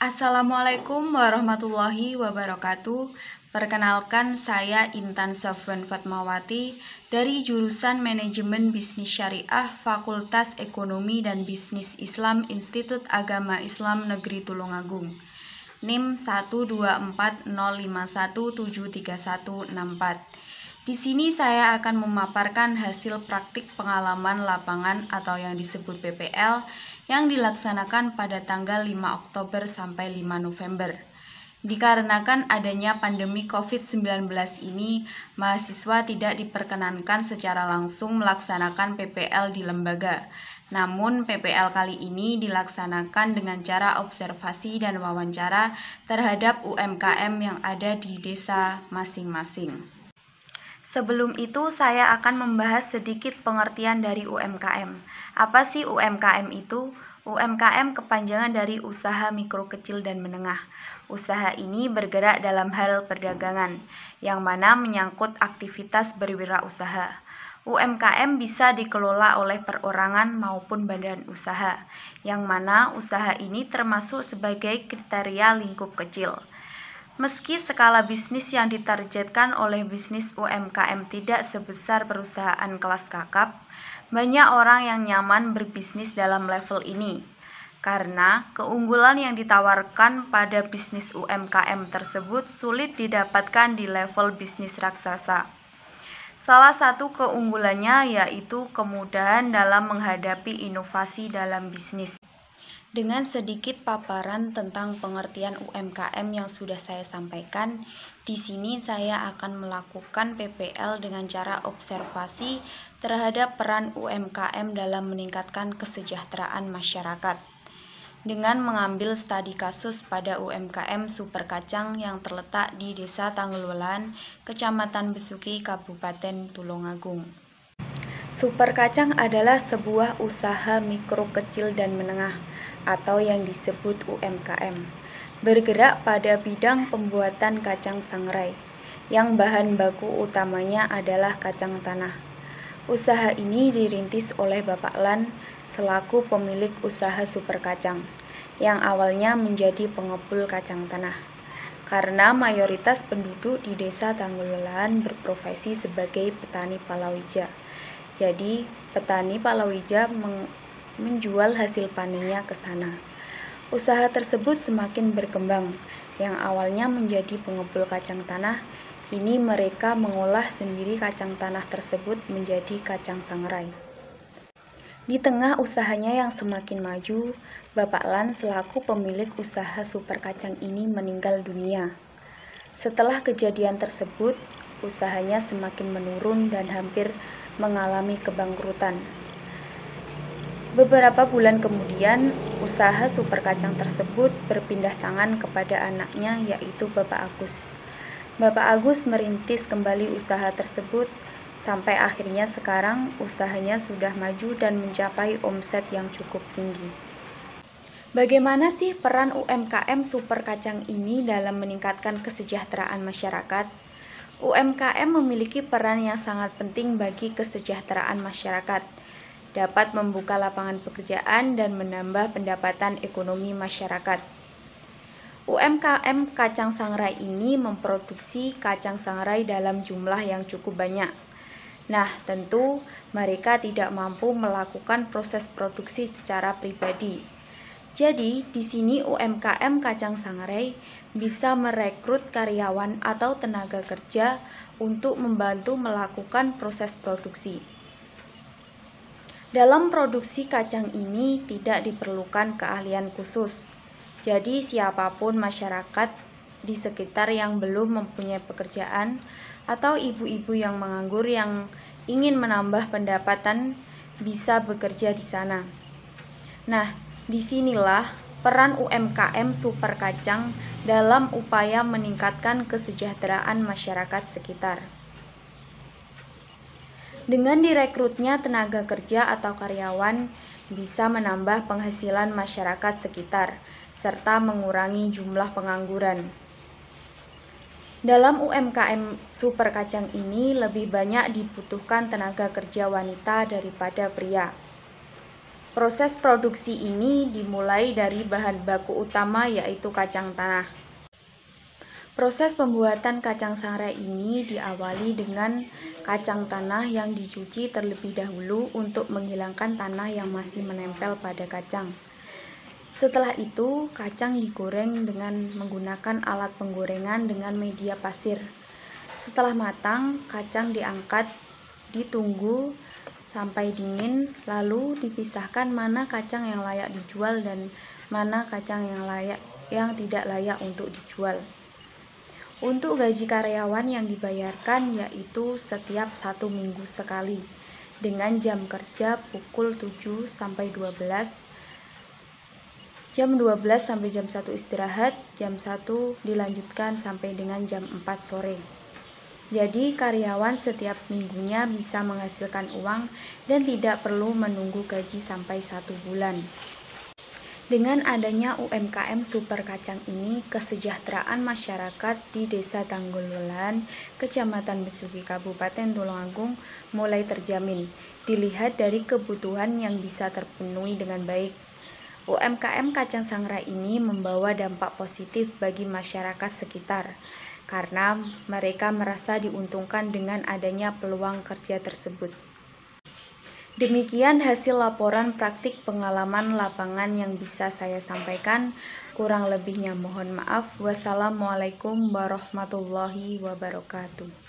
Assalamualaikum warahmatullahi wabarakatuh. Perkenalkan, saya Intan Safwan Fatmawati dari jurusan Manajemen Bisnis Syariah Fakultas Ekonomi dan Bisnis Islam Institut Agama Islam Negeri Tulungagung. NIM 12405173164. Di sini saya akan memaparkan hasil praktik pengalaman lapangan atau yang disebut PPL yang dilaksanakan pada tanggal 5 Oktober sampai 5 November. Dikarenakan adanya pandemi COVID-19 ini, mahasiswa tidak diperkenankan secara langsung melaksanakan PPL di lembaga. Namun PPL kali ini dilaksanakan dengan cara observasi dan wawancara terhadap UMKM yang ada di desa masing-masing. Sebelum itu, saya akan membahas sedikit pengertian dari UMKM. Apa sih UMKM itu? UMKM kepanjangan dari usaha mikro kecil dan menengah. Usaha ini bergerak dalam hal perdagangan, yang mana menyangkut aktivitas berwirausaha. UMKM bisa dikelola oleh perorangan maupun badan usaha, yang mana usaha ini termasuk sebagai kriteria lingkup kecil. Meski skala bisnis yang ditargetkan oleh bisnis UMKM tidak sebesar perusahaan kelas kakap, banyak orang yang nyaman berbisnis dalam level ini, karena keunggulan yang ditawarkan pada bisnis UMKM tersebut sulit didapatkan di level bisnis raksasa. Salah satu keunggulannya yaitu kemudahan dalam menghadapi inovasi dalam bisnis. Dengan sedikit paparan tentang pengertian UMKM yang sudah saya sampaikan, di sini saya akan melakukan PPL dengan cara observasi terhadap peran UMKM dalam meningkatkan kesejahteraan masyarakat. Dengan mengambil studi kasus pada UMKM Super Kacang yang terletak di Desa Tanggulwelan, Kecamatan Besuki, Kabupaten Tulungagung. Super Kacang adalah sebuah usaha mikro kecil dan menengah atau yang disebut UMKM, bergerak pada bidang pembuatan kacang sangrai, yang bahan baku utamanya adalah kacang tanah. Usaha ini dirintis oleh Bapak Lan selaku pemilik usaha Super Kacang, yang awalnya menjadi pengepul kacang tanah. Karena mayoritas penduduk di Desa Tanggulwelan berprofesi sebagai petani palawija. Jadi, petani palawija menjual hasil panennya ke sana. Usaha tersebut semakin berkembang. Yang awalnya menjadi pengepul kacang tanah, kini mereka mengolah sendiri kacang tanah tersebut menjadi kacang sangrai. Di tengah usahanya yang semakin maju, Bapak Lan selaku pemilik usaha Super Kacang ini meninggal dunia. Setelah kejadian tersebut, usahanya semakin menurun dan hampir mengalami kebangkrutan. Beberapa bulan kemudian, usaha Super Kacang tersebut berpindah tangan kepada anaknya, yaitu Bapak Agus. Bapak Agus merintis kembali usaha tersebut, sampai akhirnya sekarang usahanya sudah maju dan mencapai omset yang cukup tinggi. Bagaimana sih peran UMKM Super Kacang ini dalam meningkatkan kesejahteraan masyarakat? UMKM memiliki peran yang sangat penting bagi kesejahteraan masyarakat, dapat membuka lapangan pekerjaan dan menambah pendapatan ekonomi masyarakat. UMKM kacang sangrai ini memproduksi kacang sangrai dalam jumlah yang cukup banyak. Nah, tentu mereka tidak mampu melakukan proses produksi secara pribadi. Jadi, di sini UMKM kacang sangrai bisa merekrut karyawan atau tenaga kerja untuk membantu melakukan proses produksi. Dalam produksi kacang ini tidak diperlukan keahlian khusus. Jadi, siapapun masyarakat di sekitar yang belum mempunyai pekerjaan atau ibu-ibu yang menganggur yang ingin menambah pendapatan bisa bekerja di sana. Nah, disinilah peran UMKM Super Kacang dalam upaya meningkatkan kesejahteraan masyarakat sekitar. Dengan direkrutnya tenaga kerja atau karyawan, bisa menambah penghasilan masyarakat sekitar, serta mengurangi jumlah pengangguran. Dalam UMKM Super Kacang ini lebih banyak dibutuhkan tenaga kerja wanita daripada pria. Proses produksi ini dimulai dari bahan baku utama yaitu kacang tanah. Proses pembuatan kacang sangrai ini diawali dengan kacang tanah yang dicuci terlebih dahulu untuk menghilangkan tanah yang masih menempel pada kacang. Setelah itu, kacang digoreng dengan menggunakan alat penggorengan dengan media pasir. Setelah matang, kacang diangkat, ditunggu sampai dingin, lalu dipisahkan mana kacang yang layak dijual dan mana kacang yang tidak layak untuk dijual. Untuk gaji karyawan yang dibayarkan yaitu setiap 1 minggu sekali, dengan jam kerja pukul 7 sampai 12, jam 12 sampai jam 1 istirahat, jam 1 dilanjutkan sampai dengan jam 4 sore. Jadi karyawan setiap minggunya bisa menghasilkan uang dan tidak perlu menunggu gaji sampai 1 bulan. Dengan adanya UMKM Super Kacang ini, kesejahteraan masyarakat di Desa Tanggulwelan, Kecamatan Besuki, Kabupaten Tulungagung mulai terjamin. Dilihat dari kebutuhan yang bisa terpenuhi dengan baik. UMKM kacang sangrai ini membawa dampak positif bagi masyarakat sekitar, karena mereka merasa diuntungkan dengan adanya peluang kerja tersebut. Demikian hasil laporan praktik pengalaman lapangan yang bisa saya sampaikan. Kurang lebihnya mohon maaf. Wassalamualaikum warahmatullahi wabarakatuh.